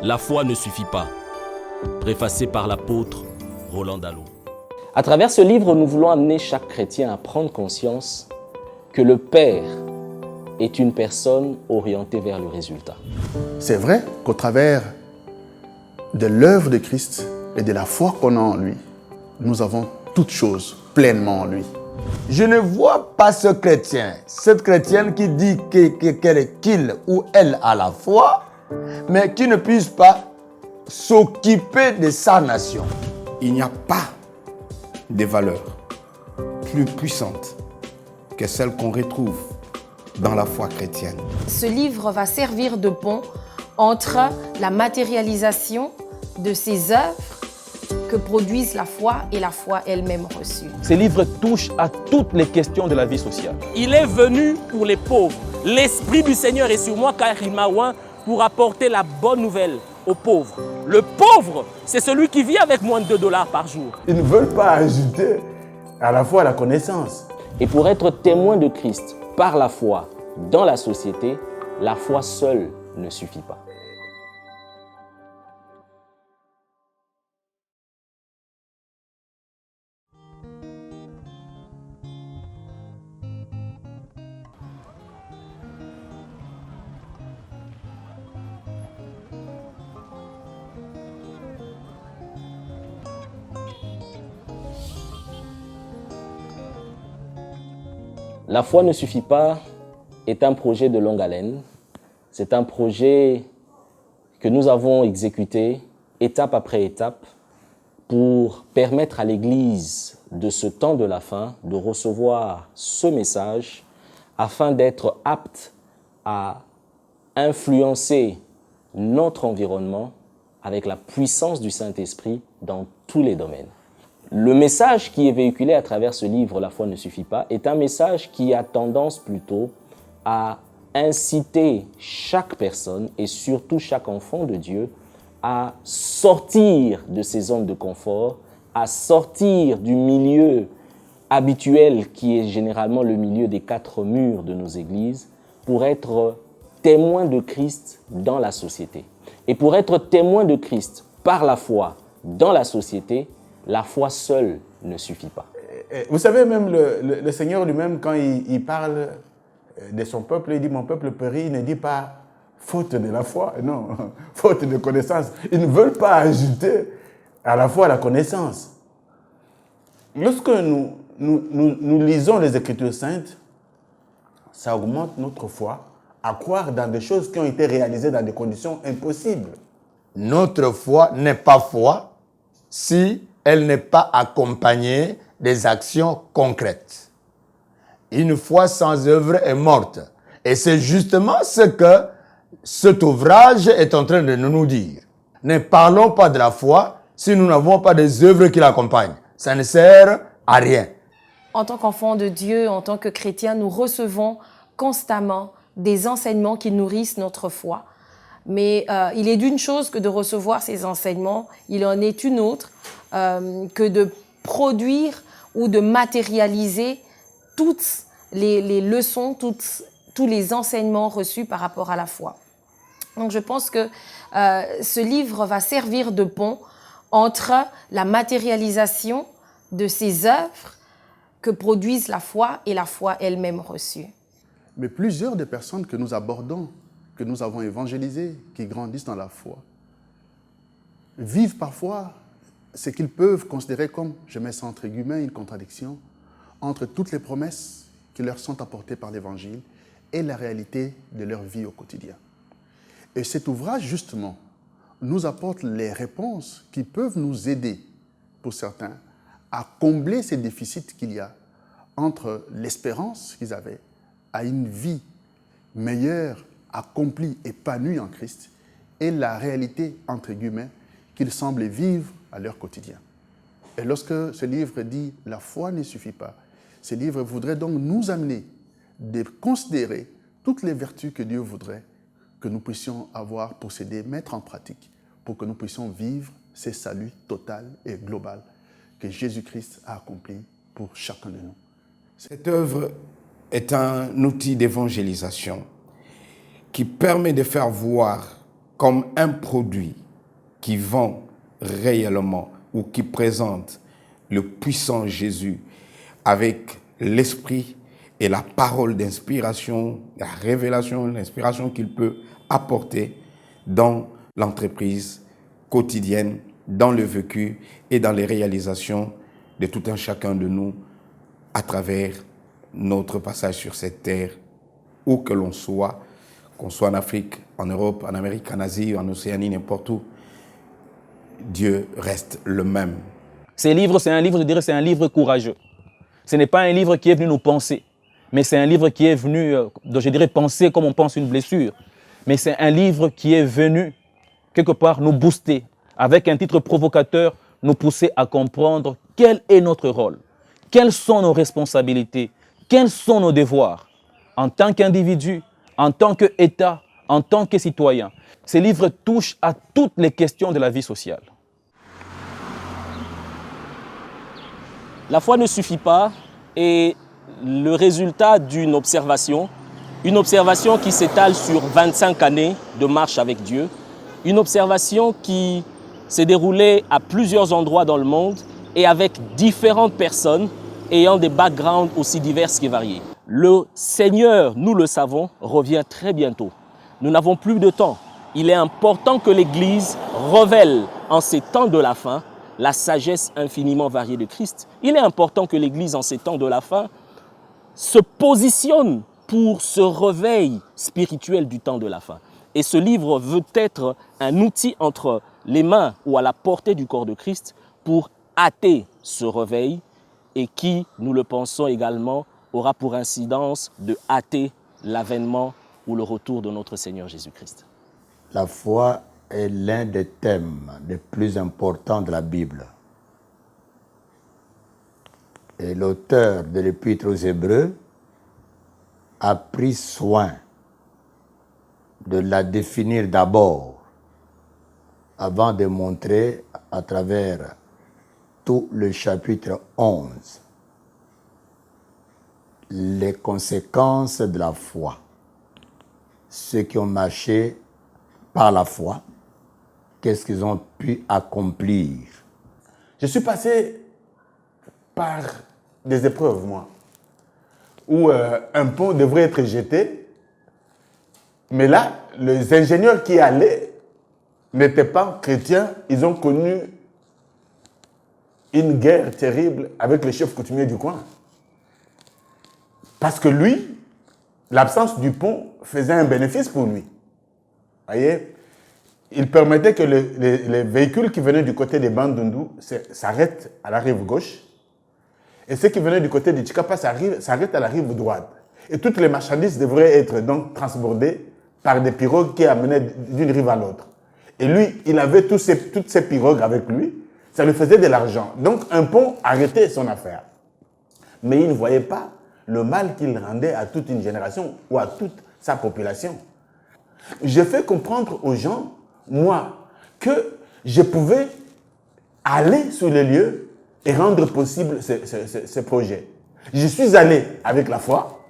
La foi ne suffit pas. Préfacé par l'apôtre Roland Dallot. À travers ce livre, nous voulons amener chaque chrétien à prendre conscience que le Père est une personne orientée vers le résultat. C'est vrai qu'au travers de l'œuvre de Christ et de la foi qu'on a en lui, nous avons toutes choses pleinement en lui. Je ne vois pas ce chrétien, cette chrétienne qui dit qu'il ou elle a la foi, mais qui ne puisse pas s'occuper de sa nation. Il n'y a pas de valeur plus puissante que celle qu'on retrouve dans la foi chrétienne. Ce livre va servir de pont entre la matérialisation de ces œuvres que produisent la foi et la foi elle-même reçue. Ce livre touche à toutes les questions de la vie sociale. Il est venu pour les pauvres. L'Esprit du Seigneur est sur moi car il m'a oint pour apporter la bonne nouvelle aux pauvres. Le pauvre, c'est celui qui vit avec moins de $2 par jour. Ils ne veulent pas ajouter à la foi la connaissance. Et pour être témoin de Christ par la foi dans la société, la foi seule ne suffit pas. La foi ne suffit pas est un projet de longue haleine. C'est un projet que nous avons exécuté étape après étape pour permettre à l'Église de ce temps de la fin de recevoir ce message afin d'être apte à influencer notre environnement avec la puissance du Saint-Esprit dans tous les domaines. Le message qui est véhiculé à travers ce livre, La foi ne suffit pas, est un message qui a tendance plutôt à inciter chaque personne et surtout chaque enfant de Dieu à sortir de ses zones de confort, à sortir du milieu habituel qui est généralement le milieu des 4 murs de nos églises pour être témoin de Christ dans la société. Et pour être témoin de Christ par la foi dans la société, la foi seule ne suffit pas. Vous savez, même le Seigneur lui-même, quand il parle de son peuple, il dit « Mon peuple périt », il ne dit pas « faute de la foi », non, « faute de connaissance ». Ils ne veulent pas ajouter à la foi la connaissance. Lorsque nous lisons les Écritures saintes, ça augmente notre foi à croire dans des choses qui ont été réalisées dans des conditions impossibles. Notre foi n'est pas foi si elle n'est pas accompagnée des actions concrètes. Une foi sans œuvre est morte. Et c'est justement ce que cet ouvrage est en train de nous dire. Ne parlons pas de la foi si nous n'avons pas des œuvres qui l'accompagnent. Ça ne sert à rien. En tant qu'enfants de Dieu, en tant que chrétiens, nous recevons constamment des enseignements qui nourrissent notre foi. Mais il est d'une chose que de recevoir ces enseignements, il en est une autre que de produire ou de matérialiser toutes les leçons, tous les enseignements reçus par rapport à la foi. Donc je pense que ce livre va servir de pont entre la matérialisation de ces œuvres que produisent la foi et la foi elle-même reçue. Mais plusieurs des personnes que nous abordons, que nous avons évangélisées, qui grandissent dans la foi, vivent parfois ce qu'ils peuvent considérer comme, je mets ça entre guillemets, une contradiction entre toutes les promesses qui leur sont apportées par l'Évangile et la réalité de leur vie au quotidien. Et cet ouvrage, justement, nous apporte les réponses qui peuvent nous aider, pour certains, à combler ces déficits qu'il y a entre l'espérance qu'ils avaient à une vie meilleure, accomplie, épanouie en Christ, et la réalité, entre guillemets, qu'ils semblent vivre à leur quotidien. Et lorsque ce livre dit « La foi ne suffit pas », ce livre voudrait donc nous amener de considérer toutes les vertus que Dieu voudrait que nous puissions avoir, posséder, mettre en pratique, pour que nous puissions vivre ce salut total et global que Jésus-Christ a accompli pour chacun de nous. Cette œuvre est un outil d'évangélisation qui permet de faire voir comme un produit qui vend réellement ou qui présente le puissant Jésus avec l'esprit et la parole d'inspiration, la révélation, l'inspiration qu'il peut apporter dans l'entreprise quotidienne, dans le vécu et dans les réalisations de tout un chacun de nous à travers notre passage sur cette terre, où que l'on soit, qu'on soit en Afrique, en Europe, en Amérique, en Asie, en Océanie, n'importe où, Dieu reste le même. Ces livres, c'est un livre, je dirais, c'est un livre courageux. Ce n'est pas un livre qui est venu nous penser, mais c'est un livre qui est venu, je dirais, penser comme on pense une blessure. Mais c'est un livre qui est venu, quelque part, nous booster, avec un titre provocateur, nous pousser à comprendre quel est notre rôle, quelles sont nos responsabilités, quels sont nos devoirs, en tant qu'individu, en tant qu'État, en tant que citoyen. Ces livres touchent à toutes les questions de la vie sociale. La foi ne suffit pas et le résultat d'une observation, une observation qui s'étale sur 25 années de marche avec Dieu, une observation qui s'est déroulée à plusieurs endroits dans le monde et avec différentes personnes ayant des backgrounds aussi divers et variés. Le Seigneur, nous le savons, revient très bientôt. Nous n'avons plus de temps. Il est important que l'Église révèle en ces temps de la fin la sagesse infiniment variée de Christ. Il est important que l'Église en ces temps de la fin se positionne pour ce réveil spirituel du temps de la fin. Et ce livre veut être un outil entre les mains ou à la portée du corps de Christ pour hâter ce réveil et qui, nous le pensons également, aura pour incidence de hâter l'avènement ou le retour de notre Seigneur Jésus-Christ. La foi est l'un des thèmes les plus importants de la Bible. Et l'auteur de l'Épître aux Hébreux a pris soin de la définir d'abord, avant de montrer à travers tout le chapitre 11 les conséquences de la foi. Ceux qui ont marché par la foi, qu'est-ce qu'ils ont pu accomplir? Je suis passé par des épreuves, moi, où un pont devrait être jeté, mais là, les ingénieurs qui allaient n'étaient pas chrétiens, ils ont connu une guerre terrible avec le chef coutumier du coin. Parce que lui, l'absence du pont faisait un bénéfice pour lui. Voyez, il permettait que les véhicules qui venaient du côté des Bandundu s'arrêtent à la rive gauche et ceux qui venaient du côté du Chikapa s'arrêtent à la rive droite. Et toutes les marchandises devraient être donc transbordées par des pirogues qui amenaient d'une rive à l'autre. Et lui, il avait toutes ces pirogues avec lui, ça lui faisait de l'argent. Donc un pont arrêtait son affaire. Mais il ne voyait pas le mal qu'il rendait à toute une génération ou à toute sa population. J'ai fait comprendre aux gens, moi, que je pouvais aller sur les lieux et rendre possible ce projet. Je suis allé avec la foi,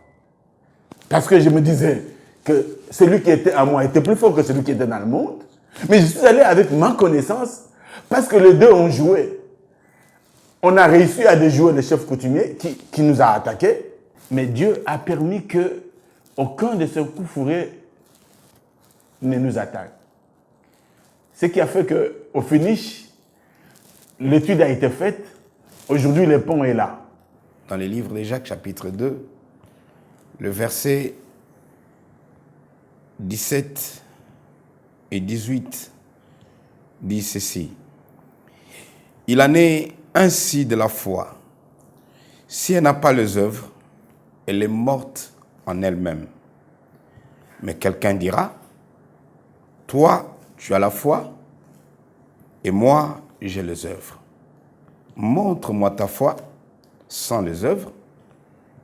parce que je me disais que celui qui était à moi était plus fort que celui qui était dans le monde, mais je suis allé avec ma connaissance, parce que les deux ont joué. On a réussi à déjouer le chef coutumier qui nous a attaqués, mais Dieu a permis que aucun de ces coups fourrés ne nous attaque. Ce qui a fait qu'au finish, l'étude a été faite. Aujourd'hui, le pont est là. Dans le livre de Jacques, chapitre 2, le verset 17 et 18 dit ceci. Il en est ainsi de la foi. Si elle n'a pas les œuvres, elle est morte en elle-même. Mais quelqu'un dira, toi, tu as la foi, et moi, j'ai les œuvres. Montre-moi ta foi sans les œuvres,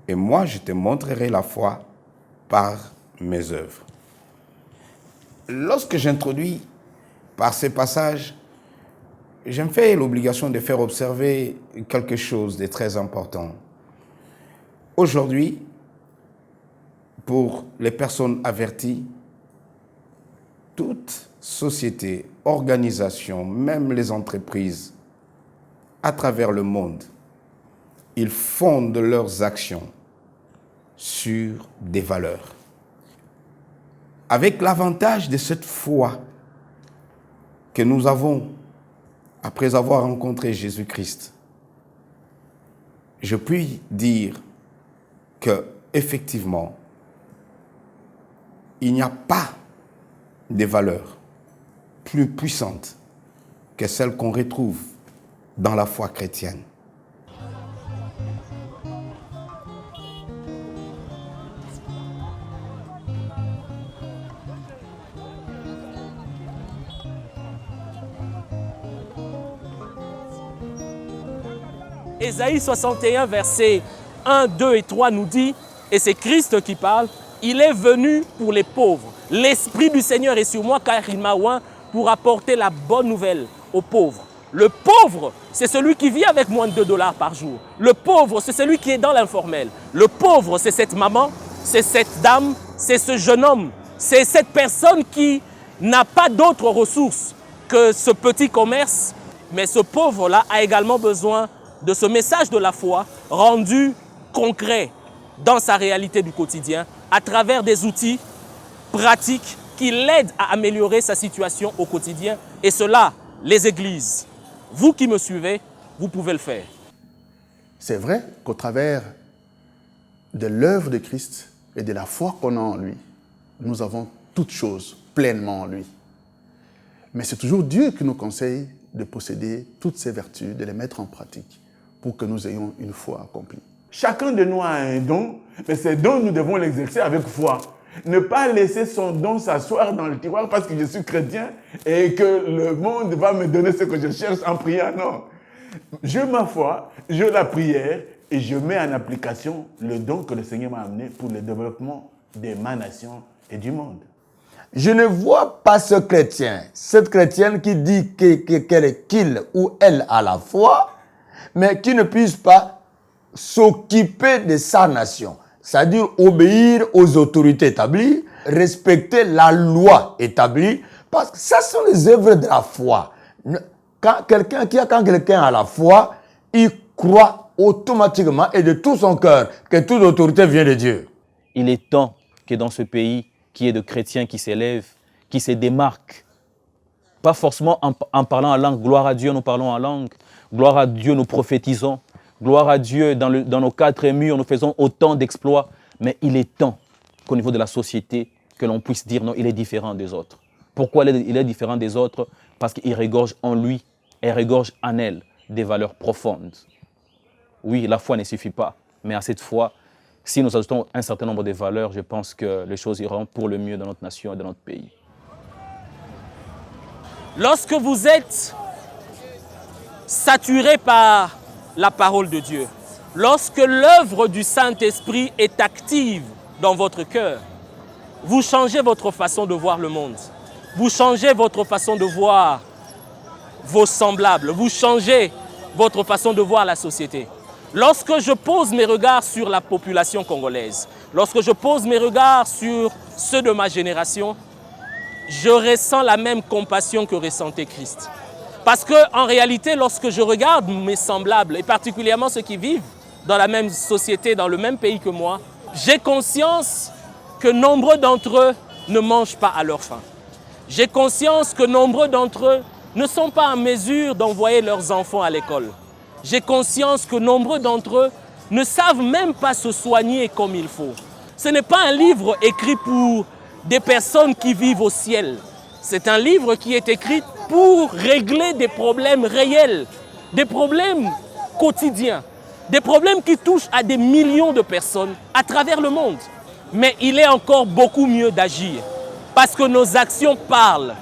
et moi, je te montrerai la foi par mes œuvres. Lorsque j'introduis par ces passages, je me fais l'obligation de faire observer quelque chose de très important. Aujourd'hui, pour les personnes averties, toute sociétés, organisations, même les entreprises à travers le monde, ils fondent leurs actions sur des valeurs. Avec l'avantage de cette foi que nous avons après avoir rencontré Jésus-Christ, je puis dire que effectivement, il n'y a pas de valeurs plus puissantes que celles qu'on retrouve dans la foi chrétienne. Ésaïe 61, versets 1, 2 et 3 nous dit, et c'est Christ qui parle, « Il est venu pour les pauvres. L'Esprit du Seigneur est sur moi car il m'a oint pour apporter la bonne nouvelle aux pauvres. » Le pauvre, c'est celui qui vit avec moins de $2 par jour. Le pauvre, c'est celui qui est dans l'informel. Le pauvre, c'est cette maman, c'est cette dame, c'est ce jeune homme. C'est cette personne qui n'a pas d'autres ressources que ce petit commerce. Mais ce pauvre-là a également besoin de ce message de la foi rendu concret dans sa réalité du quotidien à travers des outils pratiques qui l'aident à améliorer sa situation au quotidien. Et cela, les églises, vous qui me suivez, vous pouvez le faire. C'est vrai qu'au travers de l'œuvre de Christ et de la foi qu'on a en lui, nous avons toutes choses pleinement en lui. Mais c'est toujours Dieu qui nous conseille de posséder toutes ces vertus, de les mettre en pratique pour que nous ayons une foi accomplie. Chacun de nous a un don, mais ces dons, nous devons l'exercer avec foi. Ne pas laisser son don s'asseoir dans le tiroir parce que je suis chrétien et que le monde va me donner ce que je cherche en priant. Non. Je ma foi, je la prière et je mets en application le don que le Seigneur m'a amené pour le développement de ma nation et du monde. Je ne vois pas ce chrétien, cette chrétienne qui dit qu'il ou elle a la foi, mais qui ne puisse pas s'occuper de sa nation. C'est-à-dire obéir aux autorités établies, respecter la loi établie, parce que ça sont les œuvres de la foi. Quand quelqu'un a la foi, il croit automatiquement et de tout son cœur que toute autorité vient de Dieu. Il est temps que dans ce pays, qu'il y ait de chrétiens qui s'élèvent, qui se démarquent. Pas forcément en parlant en langue. Gloire à Dieu, nous parlons en langue. Gloire à Dieu, nous prophétisons. Gloire à Dieu, dans nos quatre murs, nous faisons autant d'exploits. Mais il est temps qu'au niveau de la société, que l'on puisse dire non, il est différent des autres. Pourquoi il est différent des autres? Parce qu'il regorge en lui et regorge en elle des valeurs profondes. Oui, la foi ne suffit pas, mais à cette foi, si nous ajoutons un certain nombre de valeurs, je pense que les choses iront pour le mieux dans notre nation et dans notre pays. Lorsque vous êtes saturé par la parole de Dieu, lorsque l'œuvre du Saint-Esprit est active dans votre cœur, vous changez votre façon de voir le monde. Vous changez votre façon de voir vos semblables. Vous changez votre façon de voir la société. Lorsque je pose mes regards sur la population congolaise, lorsque je pose mes regards sur ceux de ma génération, je ressens la même compassion que ressentait Christ. Parce qu'en réalité, lorsque je regarde mes semblables, et particulièrement ceux qui vivent dans la même société, dans le même pays que moi, j'ai conscience que nombreux d'entre eux ne mangent pas à leur faim. J'ai conscience que nombreux d'entre eux ne sont pas en mesure d'envoyer leurs enfants à l'école. J'ai conscience que nombreux d'entre eux ne savent même pas se soigner comme il faut. Ce n'est pas un livre écrit pour des personnes qui vivent au ciel. C'est un livre qui est écrit pour régler des problèmes réels, des problèmes quotidiens, des problèmes qui touchent à des millions de personnes à travers le monde. Mais il est encore beaucoup mieux d'agir parce que nos actions parlent.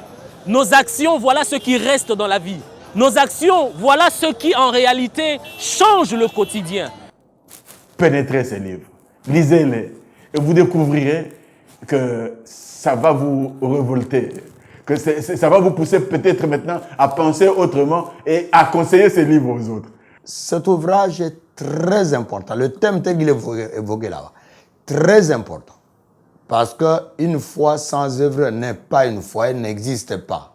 Nos actions, voilà ce qui reste dans la vie. Nos actions, voilà ce qui en réalité change le quotidien. Pénétrez ces livres, lisez-les et vous découvrirez que ça va vous révolter, que ça va vous pousser peut-être maintenant à penser autrement et à conseiller ces livres aux autres. Cet ouvrage est très important. Le thème tel qu'il est évoqué là-bas, très important. Parce qu'une foi sans œuvre n'est pas une foi, elle n'existe pas.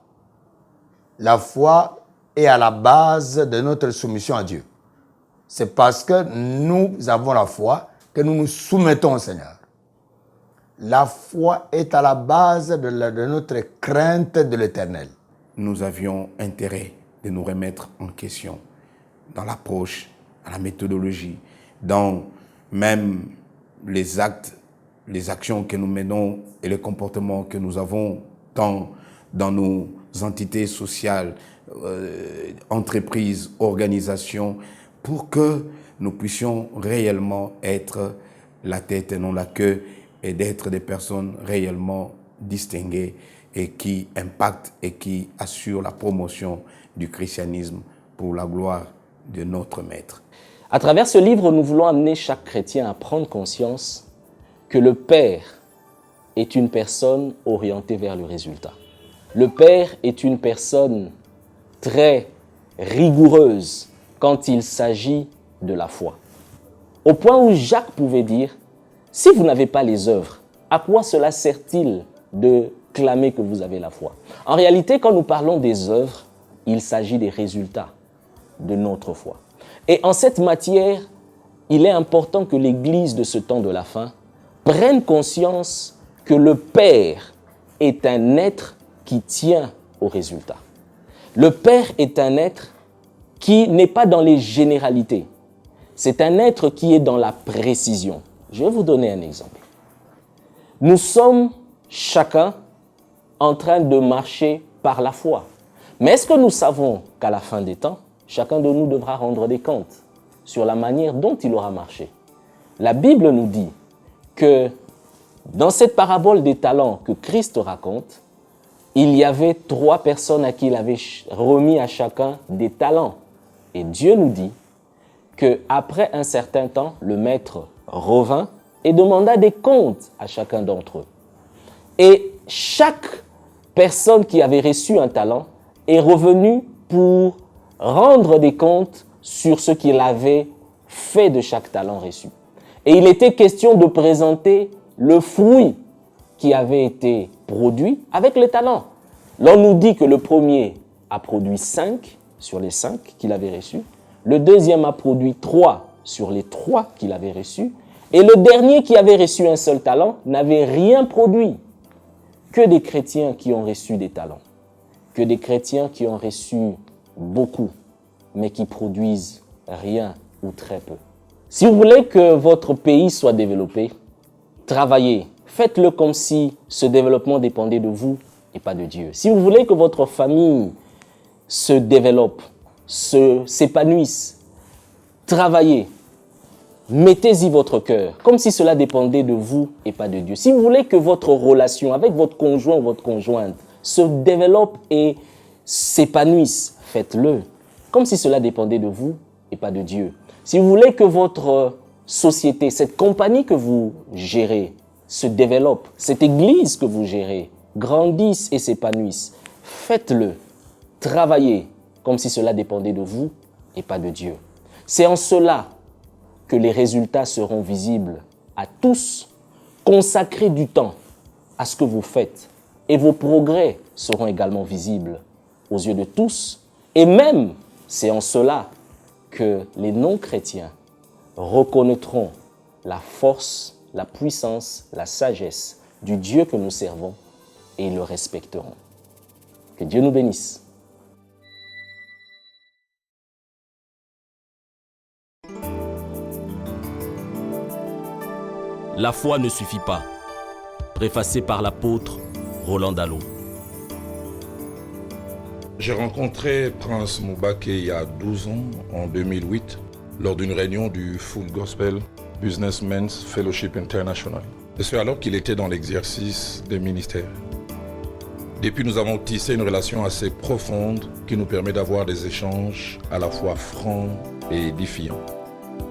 La foi est à la base de notre soumission à Dieu. C'est parce que nous avons la foi que nous nous soumettons au Seigneur. La foi est à la base de notre crainte de l'Éternel. Nous avions intérêt de nous remettre en question dans l'approche, dans la méthodologie, dans même les actes, les actions que nous menons et les comportements que nous avons tant dans nos entités sociales, entreprises, organisations, pour que nous puissions réellement être la tête et non la queue et d'être des personnes réellement distinguées et qui impactent et qui assurent la promotion du christianisme pour la gloire de notre Maître. À travers ce livre, nous voulons amener chaque chrétien à prendre conscience que le Père est une personne orientée vers le résultat. Le Père est une personne très rigoureuse quand il s'agit de la foi. Au point où Jacques pouvait dire, si vous n'avez pas les œuvres, à quoi cela sert-il de clamer que vous avez la foi? En réalité, quand nous parlons des œuvres, il s'agit des résultats de notre foi. Et en cette matière, il est important que l'Église de ce temps de la fin prenne conscience que le Père est un être qui tient au résultat. Le Père est un être qui n'est pas dans les généralités. C'est un être qui est dans la précision. Je vais vous donner un exemple. Nous sommes chacun en train de marcher par la foi. Mais est-ce que nous savons qu'à la fin des temps, chacun de nous devra rendre des comptes sur la manière dont il aura marché? La Bible nous dit que dans cette parabole des talents que Christ raconte, il y avait 3 personnes à qui il avait remis à chacun des talents. Et Dieu nous dit qu'après un certain temps, le maître revint et demanda des comptes à chacun d'entre eux. Et chaque personne qui avait reçu un talent est revenue pour rendre des comptes sur ce qu'il avait fait de chaque talent reçu. Et il était question de présenter le fruit qui avait été produit avec les talents. L'on nous dit que le premier a produit 5 sur les 5 qu'il avait reçus. Le deuxième a produit 3 sur les 3 qu'il avait reçus. Et le dernier qui avait reçu un seul talent n'avait rien produit. Que des chrétiens qui ont reçu des talents. Que des chrétiens qui ont reçu beaucoup, mais qui produisent rien ou très peu. Si vous voulez que votre pays soit développé, travaillez. Faites-le comme si ce développement dépendait de vous et pas de Dieu. Si vous voulez que votre famille se développe, s'épanouisse, travaillez. Mettez-y votre cœur, comme si cela dépendait de vous et pas de Dieu. Si vous voulez que votre relation avec votre conjoint ou votre conjointe se développe et s'épanouisse, faites-le, comme si cela dépendait de vous et pas de Dieu. Si vous voulez que votre société, cette compagnie que vous gérez, se développe, cette église que vous gérez, grandisse et s'épanouisse, faites-le, travaillez, comme si cela dépendait de vous et pas de Dieu. C'est en cela que les résultats seront visibles à tous. Consacrez du temps à ce que vous faites et vos progrès seront également visibles aux yeux de tous. Et même, c'est en cela que les non-chrétiens reconnaîtront la force, la puissance, la sagesse du Dieu que nous servons et ils le respecteront. Que Dieu nous bénisse. La foi ne suffit pas. Préfacé par l'apôtre Roland Dallot. J'ai rencontré Prince Moubaké il y a 12 ans, en 2008, lors d'une réunion du Full Gospel Businessmen's Fellowship International. Et c'est alors qu'il était dans l'exercice des ministères. Depuis, nous avons tissé une relation assez profonde qui nous permet d'avoir des échanges à la fois francs et édifiants.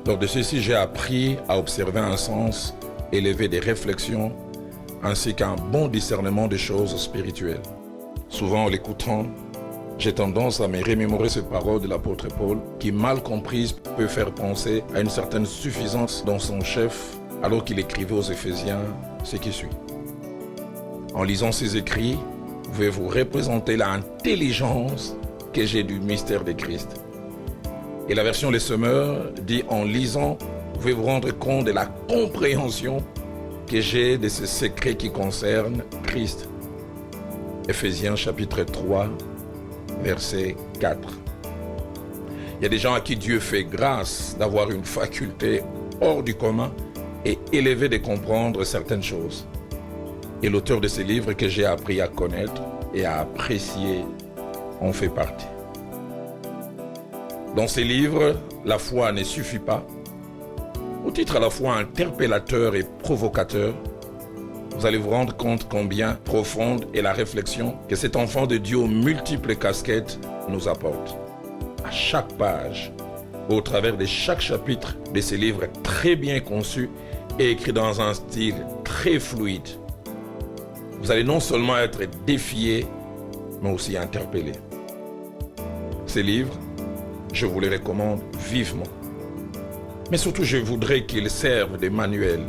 Lors de ceci, j'ai appris à observer un sens élevé des réflexions ainsi qu'un bon discernement des choses spirituelles. Souvent, en l'écoutant, j'ai tendance à me remémorer ces paroles de l'apôtre Paul qui, mal comprises, peut faire penser à une certaine suffisance dans son chef alors qu'il écrivait aux Éphésiens ce qui suit. En lisant ces écrits, vous pouvez vous représenter l'intelligence que j'ai du mystère de Christ. Et la version Les Semeurs dit, en lisant, vous pouvez vous rendre compte de la compréhension que j'ai de ce secret qui concerne Christ. Éphésiens chapitre 3, verset 4. Il y a des gens à qui Dieu fait grâce d'avoir une faculté hors du commun et élevée de comprendre certaines choses. Et l'auteur de ces livres que j'ai appris à connaître et à apprécier en fait partie. Dans ces livres, la foi ne suffit pas. Au titre à la fois interpellateur et provocateur, vous allez vous rendre compte combien profonde est la réflexion que cet enfant de Dieu aux multiples casquettes nous apporte. À chaque page, au travers de chaque chapitre de ces livres très bien conçus et écrits dans un style très fluide, vous allez non seulement être défié, mais aussi interpellé. Ces livres, je vous les recommande vivement. Mais surtout, je voudrais qu'ils servent de manuels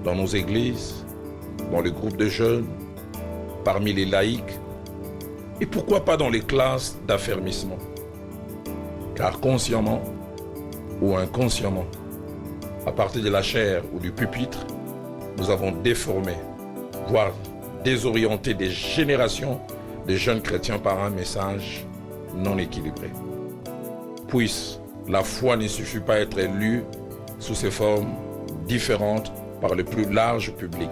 dans nos églises, dans les groupes de jeunes, parmi les laïcs, et pourquoi pas dans les classes d'affermissement. Car consciemment ou inconsciemment, à partir de la chair ou du pupitre, nous avons déformé, voire désorienté des générations de jeunes chrétiens par un message non équilibré. Puisse la foi ne suffit pas à être lue sous ses formes différentes par le plus large public.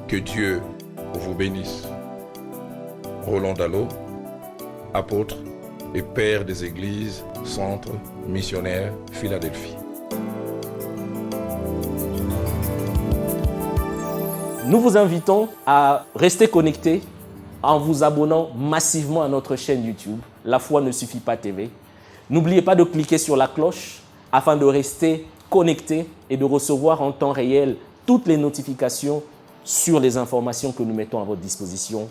Que Dieu vous bénisse. Roland Dallot, apôtre et père des églises, centre missionnaire, Philadelphie. Nous vous invitons à rester connectés en vous abonnant massivement à notre chaîne YouTube, La foi ne suffit pas TV. N'oubliez pas de cliquer sur la cloche afin de rester connecté et de recevoir en temps réel toutes les notifications sur les informations que nous mettons à votre disposition.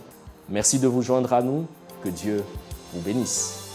Merci de vous joindre à nous. Que Dieu vous bénisse.